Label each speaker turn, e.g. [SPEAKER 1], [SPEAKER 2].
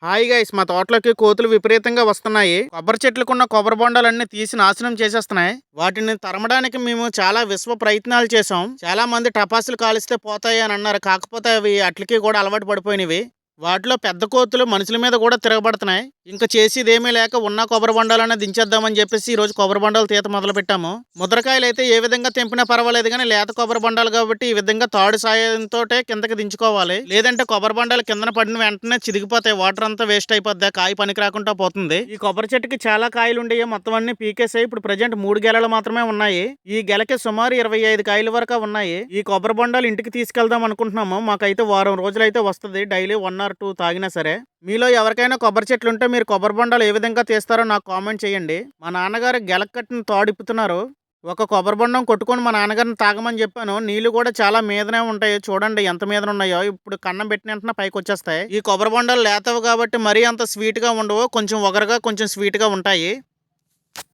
[SPEAKER 1] Hi guys, మా తోటలోకి కోతులు విపరీతంగా వస్తున్నాయి. కొబ్బరి చెట్లకున్న కొబ్బరి బొండాలన్నీ తీసి నాశనం చేసేస్తున్నాయి. వాటిని తరమడానికి మేము చాలా విశ్వ ప్రయత్నాలు చేసాం. చాలా మంది టపాసులు కాలిస్తే పోతాయి అని అన్నారు. కాకపోతే అవి అట్లకి కూడా అలవాటు పడిపోయినవి. వాటిలో పెద్ద కోతులు మనుషుల మీద కూడా తిరగబడుతున్నాయి. ఇంకా చేసేదేమీ లేక ఉన్న కొబ్బరి బొండాలనే దించేద్దామని చెప్పేసి ఈ రోజు కొబ్బరి బొండాలు తీత మొదలు పెట్టాము. ముద్రకాయలు అయితే ఏ విధంగా తెంపినా పర్వాలేదు, కానీ లేత కొబ్బరి బొండాలు కాబట్టి ఈ విధంగా తాడు సాయంతో కిందకి దించుకోవాలి. లేదంటే కొబ్బరి బొండాలు కిందన పడిన వెంటనే చిరిగిపోతాయి. వాటర్ అంతా వేస్ట్ అయిపోద్ది, కాయ పనికి రాకుండా పోతుంది. ఈ కొబ్బరి చెట్టుకి చాలా కాయలు ఉండేవి, మొత్తం అన్ని పీకేసాయి. ఇప్పుడు ప్రజెంట్ 3 గెలలు మాత్రమే ఉన్నాయి. ఈ గెలకి సుమారు 25 కాయల వరకు ఉన్నాయి. ఈ కొబ్బరి బొండాలు ఇంటికి తీసుకెళ్దాం అనుకుంటున్నాము. మాకైతే వారం రోజులైతే వస్తుంది, డైలీ 1 or 2 తాగినా సరే. మీలో ఎవరికైనా కొబ్బరి చెట్లు ఉంటే మీరు కొబ్బరి బొండాలు ఏ విధంగా తీస్తారో నాకు కామెంట్ చేయండి. మా నాన్నగారు గెలక్ కట్టిన తాడిప్పుతున్నారు. ఒక కొబ్బరి బొండం కొట్టుకొని మా నాన్నగారిని తాగమని చెప్పాను. నీళ్లు కూడా చాలా మీదనే ఉంటాయి, చూడండి ఎంత మీద ఉన్నాయో. ఇప్పుడు కన్నం పెట్టిన వెంటనే పైకి వచ్చేస్తాయి. ఈ కొబ్బరి బొండాలు లేతవి కాబట్టి మరీ అంత స్వీట్ గా ఉండవు, కొంచెం ఒగరుగా కొంచెం స్వీట్ గా ఉంటాయి.